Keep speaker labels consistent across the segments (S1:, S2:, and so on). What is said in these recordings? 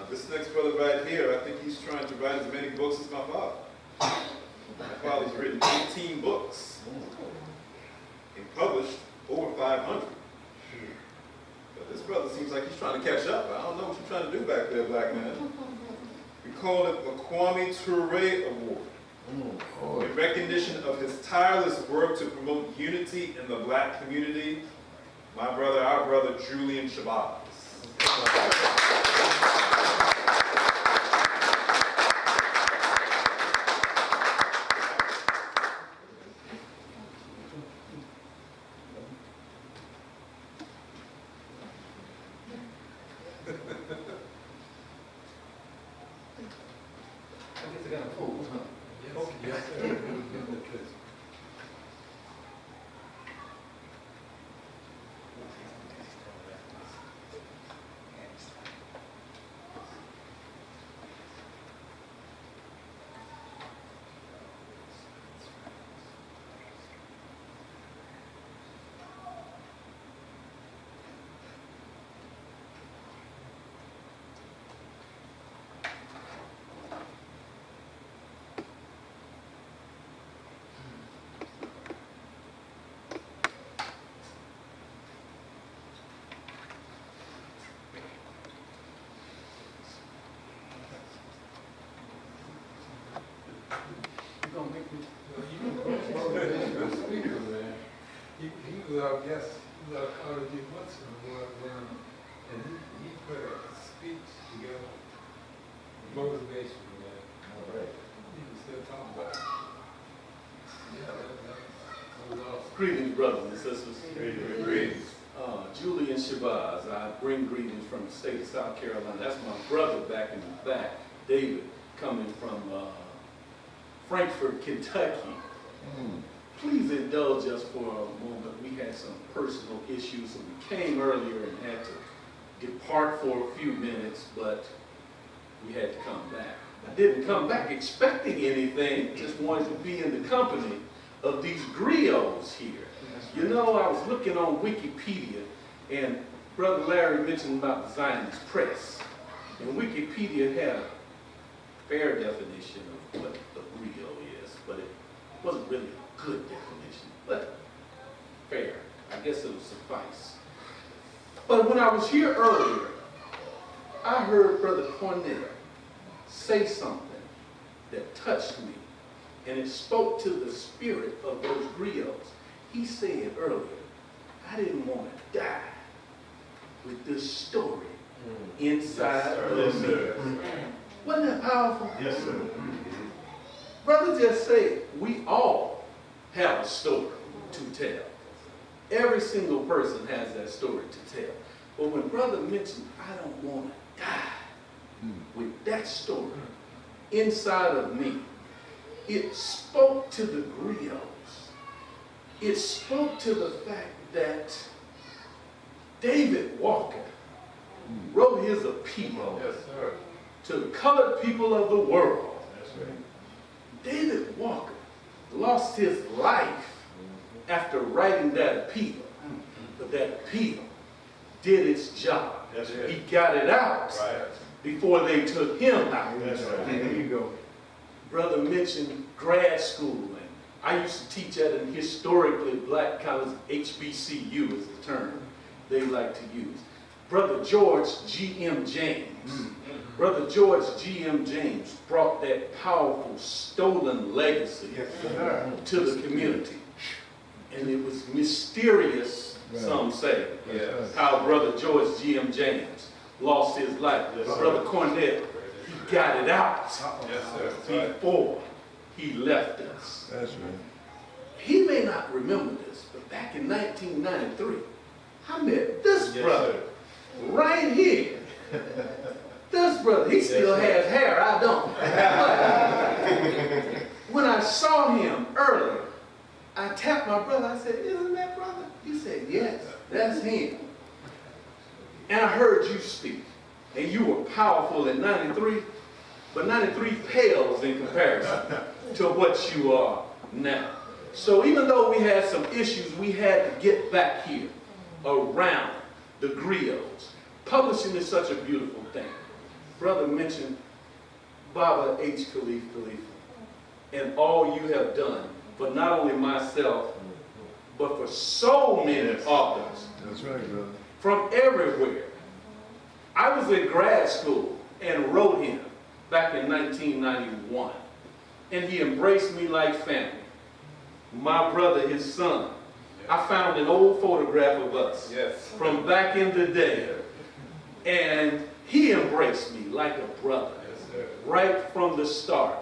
S1: This next brother right here, I think he's trying to write as many books as my father. My father's written 18 books and published over 500. But this brother seems like he's trying to catch up. I don't know what you're trying to do back there, black man. We call it the Kwame Ture Award. In recognition of his tireless work to promote unity in the black community, my brother, our brother, Julian Shabazz.
S2: I guess I got a pose, huh? Yes, sir. Gonna make me.
S3: Speaker, man. He was our guest. He was our college months ago, and he put a speech together. Motivation, man.
S2: All right.
S3: He was still talking about it. Yeah, that was awesome.
S4: Greetings, brothers and sisters.
S1: Greetings.
S4: Julian Shabazz. I bring greetings from the state of South Carolina. That's my brother back in the back, David, coming from Frankfort, Kentucky. Please indulge us for a moment. We had some personal issues, so we came earlier and had to depart for a few minutes, but we had to come back. I didn't come back expecting anything, just wanted to be in the company of these griots here. You know, I was looking on Wikipedia, and Brother Larry mentioned about the Zionist press. And Wikipedia had a fair definition of what a griot is, but it wasn't really a good definition, but fair. I guess it would suffice. But when I was here earlier, I heard Brother Cornell say something that touched me, and it spoke to the spirit of those griots. He said earlier, I didn't want to die with this story inside of me. Wasn't that powerful?
S1: Yes, sir.
S4: Brother just said, we all have a story to tell. Every single person has that story to tell. But when brother mentioned, I don't want to die with that story inside of me, it spoke to the griots. It spoke to the fact that David Walker wrote his appeal to the colored people of the world. David Walker lost his life after writing that appeal, but that appeal did its job. He got it out before they took him out.
S2: There you go.
S4: Brother mentioned grad school, and I used to teach at an historically black college, HBCU is the term they like to use. Brother George G.M. James. Brother George G.M. James brought that powerful stolen legacy to the community. And it was mysterious, some say, how Brother George G.M. James lost his life. Brother Cornell, he got it out before he left us.
S3: That's right.
S4: He may not remember this, but back in 1993, I met this brother right here. This brother, he still has hair, I don't. But when I saw him earlier, I tapped my brother, I said, isn't that brother? He said, yes, that's him. And I heard you speak, and you were powerful in 93, but 93 pales in comparison to what you are now. So even though we had some issues, we had to get back here around the griots. Publishing is such a beautiful thing. brother mentioned Baba H. Khalifa and all you have done for not only myself, but for so many others.
S2: That's right, brother.
S4: From everywhere. I was in grad school and wrote him back in 1991. And he embraced me like family. My brother, his son. I found an old photograph of us from back in the day. And he embraced me like a brother, right from the start.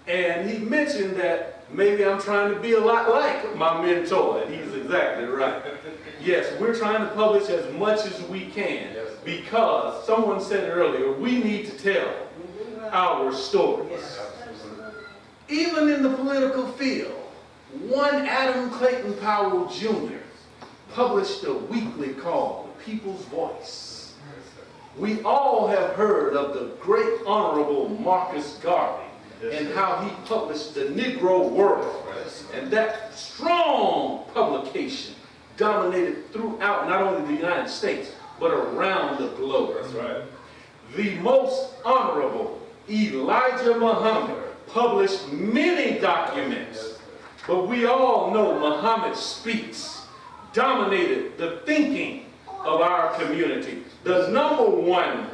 S4: And he mentioned that maybe I'm trying to be a lot like my mentor, and he's exactly right. Yes, we're trying to publish as much as we can because someone said earlier, we need to tell our stories. Even in the political field, one Adam Clayton Powell Jr. published a weekly called The People's Voice. We all have heard of the great Honorable Marcus Garvey and how he published the Negro World. And that strong publication dominated throughout not only the United States, but around the globe.
S1: That's right.
S4: The most honorable Elijah Muhammad published many documents, but we all know Muhammad's speech dominated the thinking of our community. The #1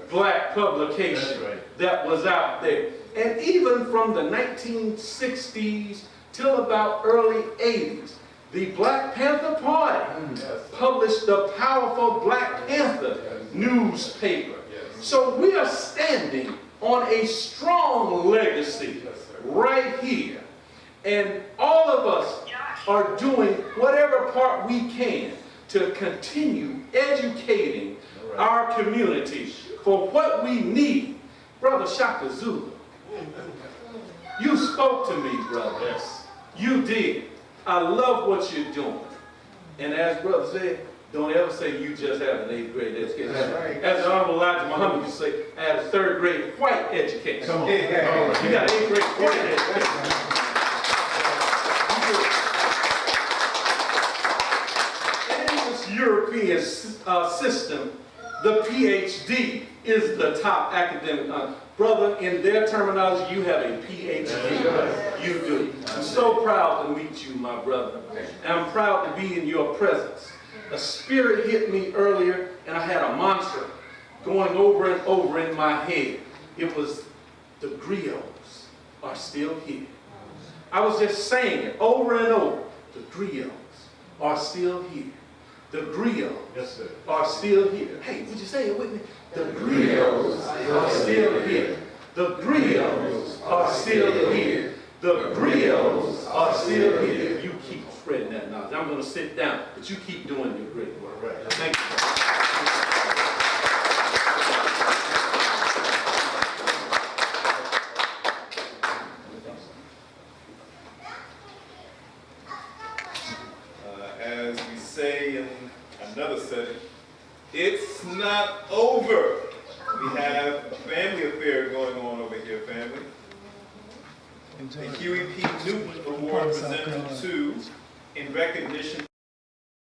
S4: black publication that was out there. And even from the 1960s till about early 80s, the Black Panther Party published the powerful Black Panther newspaper. So we are standing on a strong legacy right here. And all of us are doing whatever part we can to continue educating our community for what we need. Brother Shaka Zulu, you spoke to me, brother.
S1: Yes.
S4: You did. I love what you're doing. And as brother said, don't ever say you just have an 8th grade education.
S2: That's right.
S4: As the Honorable Elijah Muhammad used to say, I had a 3rd grade white education.
S2: Come on.
S4: You got an 8th grade white education. In this European system, the PhD is the top academic. Brother, in their terminology, you have a PhD. You do. I'm so proud to meet you, my brother. And I'm proud to be in your presence. A spirit hit me earlier, and I had a mantra going over and over in my head. It was, the griots are still here. I was just saying it over and over. The griots are still here. The griots are still here. Hey, would you say it with me? The griots are still here. The griots are still here. The griots are still here. You keep spreading that knowledge. I'm going to sit down, but you keep doing your great work. Thank you.
S1: As we say in another setting, it's not over. We have a family affair going on over here, family. The Huey P. Newton Award presented to, in recognition